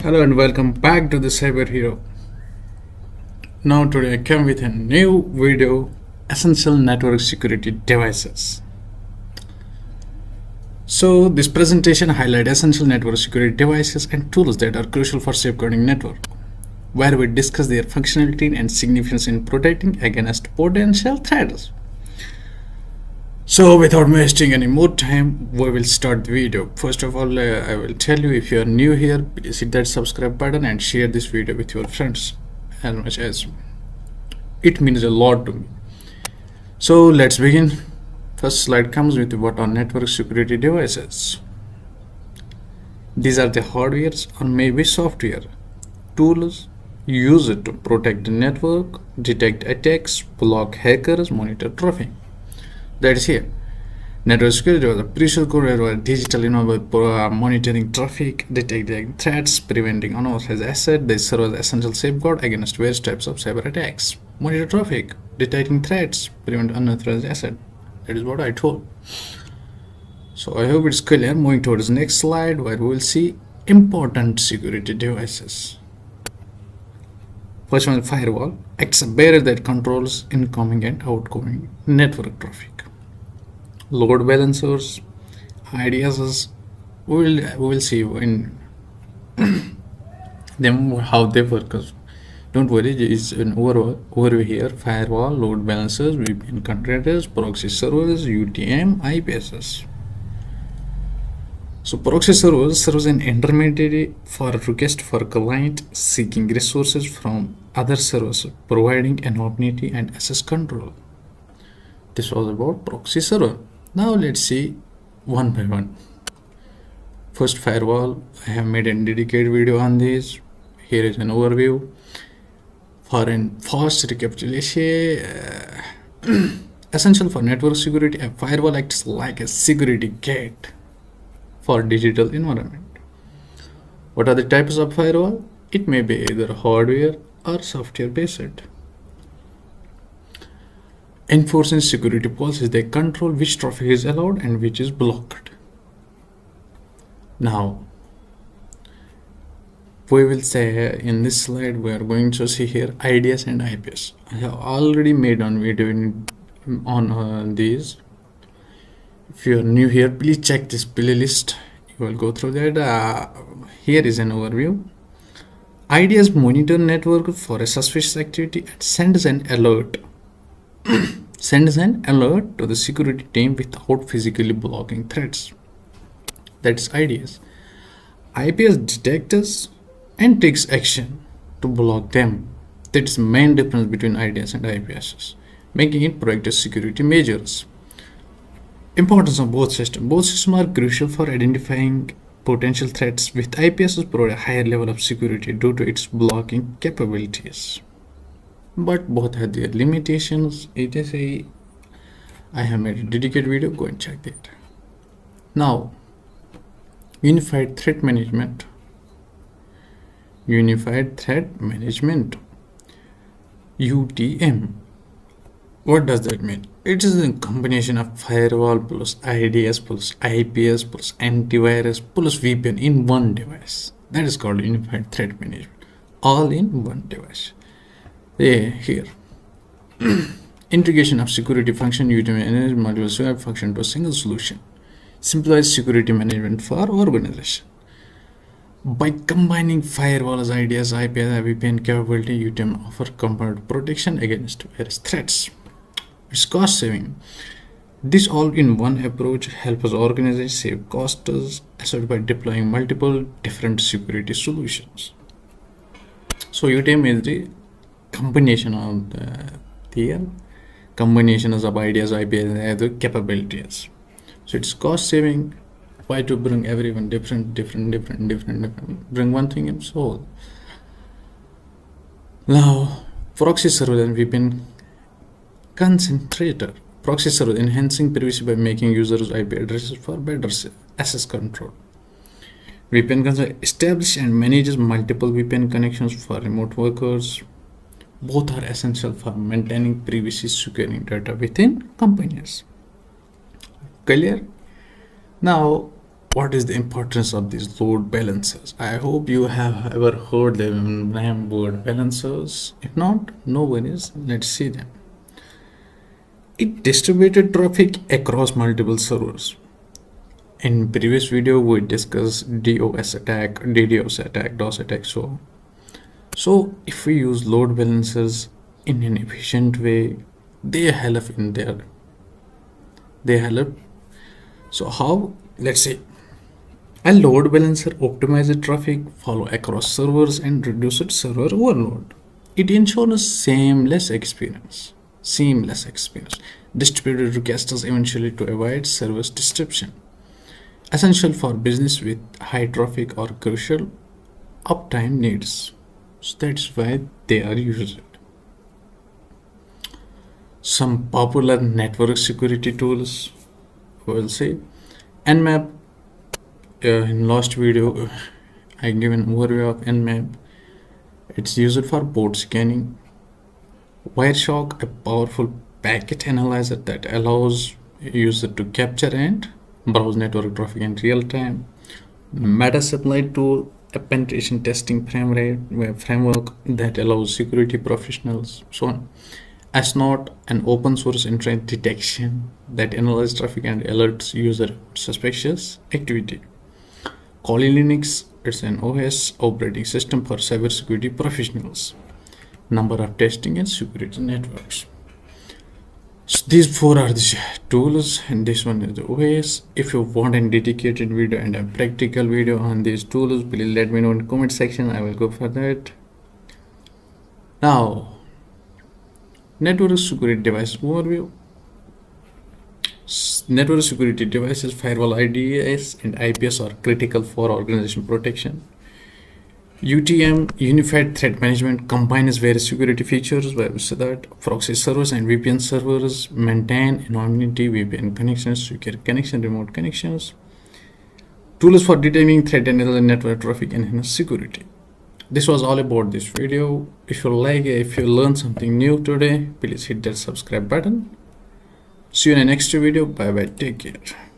Hello and welcome back to the Cyber Hero. Now today I came with a new video, Essential Network Security Devices. So this presentation highlights essential network security devices and tools that are crucial for safeguarding network, where we discuss their functionality and significance in protecting against potential threats. So without wasting any more time, we will start the video. First of all, I will tell you, if you are new here, please hit that subscribe button and share this video with your friends as much as it means a lot to me. So let's begin. First slide comes with what are network security devices. These are the hardwares or maybe software tools used to protect the network, detect attacks, block hackers, monitor traffic. That is here. Network security was a crucial core digital monitoring traffic, detecting threats, preventing unauthorized access. They serve as essential safeguard against various types of cyber attacks. Monitor traffic, detecting threats, prevent unauthorized access. That is what I told. So I hope it's clear. Moving towards the next slide, where we will see important security devices. First one, firewall acts as a barrier that controls incoming and outgoing network traffic. Load balancers, ideas, we will see in them how they work. Don't worry, there is an overview here. Firewall, load balancers, VPN controllers, proxy servers, UTM, IPSs. So proxy servers serves an intermediary for request for client seeking resources from other servers, providing anonymity and access control. This was about proxy server. Now let's see one by one. First, firewall. I have made a dedicated video on this. Here is an overview. For a fast recapitulation, essential for network security, a firewall acts like a security gate for digital environment. What are the types of firewall? It may be either hardware or software based. Enforcing security policies, they control which traffic is allowed and which is blocked. Now, we will say in this slide, we are going to see here IDS and IPS. I have already made one video on these. If you are new here, please check this playlist. You will go through that. Here is an overview. IDS monitor network for a suspicious activity and sends an alert. Sends an alert to the security team without physically blocking threats. That's IDS. IPS detects and takes action to block them. That's the main difference between IDS and IPS, making it proactive security measures. Importance of both systems. Both systems are crucial for identifying potential threats, with IPS provide a higher level of security due to its blocking capabilities. But both have their limitations. I have made a dedicated video, go and check that. Now, Unified Threat Management. Unified Threat Management, UTM. What does that mean? It is a combination of firewall plus IDS plus IPS plus antivirus plus VPN in one device. That is called Unified Threat Management. All in one device. Here. Integration of security function, UTM manage multiple security function to a single solution. Simplifies security management for organization. By combining firewalls, IDS, IPS, VPN capability, UTM offer combined protection against various threats. It's cost saving. This all-in-one approach helps organizations save costs by deploying multiple different security solutions. So UTM is the combination of the combinations of IDS, IPS, and the capabilities. So it's cost saving. Why to bring everyone different? Bring one thing and solve. Now, proxy server and VPN concentrator. Proxy server enhancing privacy by making users' IP addresses for better access control. VPN concept establishes and manages multiple VPN connections for remote workers. Both are essential for maintaining privacy, securing data within companies. Clear? Now, what is the importance of these load balancers? I hope you have ever heard the name load balancers. If not, no worries, let's see them. It distributed traffic across multiple servers. In previous video we discussed DOS attack, DDoS attack, DOS attack, so if we use load balancers in an efficient way, they help in there. They help. So how? Let's say a load balancer optimizes traffic, follow across servers, and reduces server overload. It ensures seamless experience. Distributed requests eventually to avoid service disruption. Essential for business with high traffic or crucial uptime needs. So that's why they are used. Some popular network security tools, we'll say Nmap. In last video I gave an overview of Nmap. It's used for port scanning. Wireshark, a powerful packet analyzer that allows user to capture and browse network traffic in real time. Metasploit tool, a penetration testing framework that allows security professionals, so on. Asnot, an open source internet detection that analyzes traffic and alerts user suspicious activity. Kali Linux, it's an OS operating system for cybersecurity professionals. Number of testing and security networks. So these four are the tools, and this one is the OS. If you want a dedicated video and a practical video on these tools, please let me know in the comment section. I will go for that. Now, network security device overview. Network security devices, firewall, IDS, and IPS are critical for organization protection. UTM, Unified Threat Management, combines various security features so that proxy servers and VPN servers maintain anonymity, VPN connections, secure connection, remote connections. Tools for detecting threat and network traffic and enhance security. This was all about this video. If you learned something new today, please hit that subscribe button. See you in the next video. Bye bye. Take care.